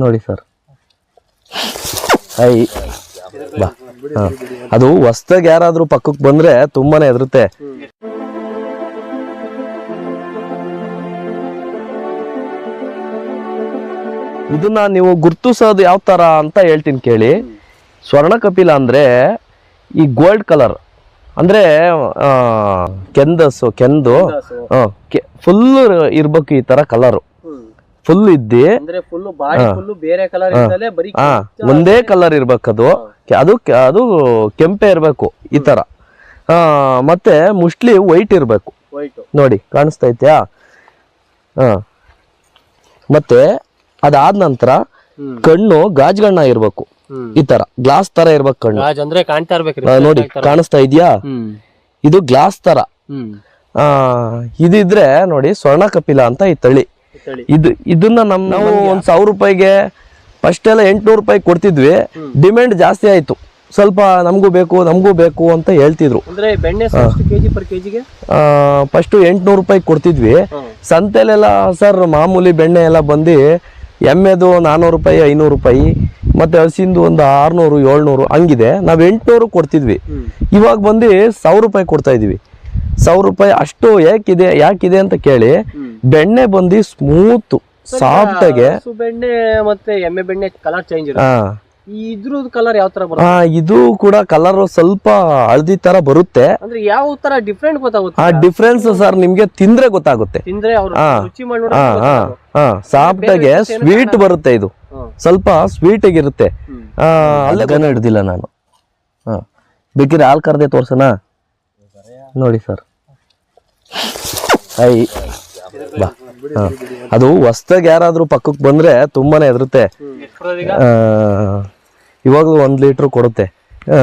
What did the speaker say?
ನೋಡಿ sir. I ಬಾ. ಅದು ಹೊಸ್ದಾಗಿ ಯಾರಾದ್ರೂ ಪಕ್ಕಕ್ಕೆ ಬಂದ್ರೆ ತುಂಬಾನೇ ಹೆದರುತ್ತೆ. ಇದನ್ನ ನೀವು ಗುರ್ತಿಸೋದು ಯಾವ ತರ ಅಂತ ಹೇಳ್ತೀನಿ ಕೇಳಿ. ಸ್ವರ್ಣ ಕಪಿಲ ಅಂದ್ರೆ ಈ ಗೋಲ್ಡ್ ಕಲರ್ ಅಂದ್ರೆ ಕೆಂದು ಫುಲ್ ಇರ್ಬೇಕು ಈ ತರ ಕಲರ್ ಫುಲ್ ಇದ್ದಿ ಒಂದೇ ಕಲರ್ ಇರ್ಬೇಕು. ಅದು ಕೆಂಪೆ ಇರ್ಬೇಕು ಈ ತರ. ಮತ್ತೆ ಮುಸ್ಟ್ಲಿ ವೈಟ್ ಇರ್ಬೇಕು ನೋಡಿ, ಕಾಣಿಸ್ತಾ ಐತ್ಯಾ? ಮತ್ತೆ ಅದಾದ ನಂತರ ಕಣ್ಣು ಗಾಜ್ಗಣ್ಣ ಇರ್ಬೇಕು ಈ ತರ, ಗ್ಲಾಸ್ ತರ ಇರ್ಬೇಕು ಕಣ್ಣು. ಅಂದ್ರೆ ಕಾಣ್ತಾ ಇರ್ಬೇಕು ನೋಡಿ, ಕಾಣಿಸ್ತಾ ಇದ್ಯಾ? ಇದು ಗ್ಲಾಸ್ ತರ. ಇದಿದ್ರೆ ನೋಡಿ ಸ್ವರ್ಣ ಕಪಿಲ ಅಂತ ಈ ತಳಿ. ಇದನ್ನ ನಾವು 1000 ರೂಪಾಯಿಗೆ ಫಸ್ಟ್ ಎಲ್ಲ 800 ರೂಪಾಯಿ ಕೊಡ್ತಿದ್ವಿ. ಡಿಮ್ಯಾಂಡ್ ಜಾಸ್ತಿ ಆಯ್ತು, ಸ್ವಲ್ಪ ನಮಗೂ ಬೇಕು ಅಂತ ಹೇಳ್ತಿದ್ರು. ಫಸ್ಟ್ 800 ರೂಪಾಯಿ ಕೊಡ್ತಿದ್ವಿ. ಸಂತೆಲೆಲ್ಲ ಸರ್ ಮಾಮೂಲಿ ಬೆಣ್ಣೆ ಎಲ್ಲ ಬಂದು ಎಮ್ಮೆದು 400 ರೂಪಾಯಿ 500 ರೂಪಾಯಿ, ಮತ್ತೆ ಹಸಿಂದು ಒಂದು 600 700 ಹಂಗಿದೆ. ನಾವ್ 800 ಕೊಡ್ತಿದ್ವಿ. ಇವಾಗ ಬಂದು 1000 ರೂಪಾಯಿ ಕೊಡ್ತಾ ಇದೀವಿ. 1000 ರೂಪಾಯಿ ಅಷ್ಟು ಯಾಕಿದೆ ಅಂತ ಕೇಳಿ, ಬೆಣ್ಣೆ ಬಂದು ಸ್ಮೂತ್ ಸಾಫ್ಟ್ ಆಗಿ. ಬೆಣ್ಣೆ ಮತ್ತೆ ಎಮ್ಮೆ ಬೆಣ್ಣೆ ಕಲರ್ ಚೇಂಜ್ ಇದ್ರದ್ದು ಕಲರ್ ಯಾವ ತರ ಬರುತ್ತೆ? ಇದು ಕೂಡ ಕಲರ್ ಸ್ವಲ್ಪ ಹಳದಿ ತರ ಬರುತ್ತೆ. ಅಂದ್ರೆ ಯಾವ ತರ ಡಿಫ್ರೆಂಟ್ ಗೊತ್ತಾಗುತ್ತೆ? ಆ ಡಿಫ್ರೆನ್ಸ್ ಸರ್ ನಿಮ್ಗೆ ತಿಂದ್ರೆ ಗೊತ್ತಾಗುತ್ತೆ. ಸಾಫ್ಟ್ ಆಗಿ ಸ್ವೀಟ್ ಬರುತ್ತೆ. ಇದು ಸ್ವಲ್ಪ ಸ್ವೀಟ್ ಆಗಿರುತ್ತೆ. ಅಲ್ಲಗನ ಹಿಡ್ದಿಲ್ಲ ನಾನು. ಬೇಕಿದ್ರೆ ಹಾಲ್ ಕರ್ದೆ ತೋರ್ಸನ ನೋಡಿ ಸರ್. ಐ ಬಾ. ಅದು ಹೊಸ್ದಾಗಿ ಯಾರಾದ್ರೂ ಪಕ್ಕಕ್ಕೆ ಬಂದ್ರೆ ತುಂಬಾನೇ ಹೆದರುತ್ತೆ. ಇವಾಗ 1 ಲೀಟರ್ ಕೊಡುತ್ತೆ.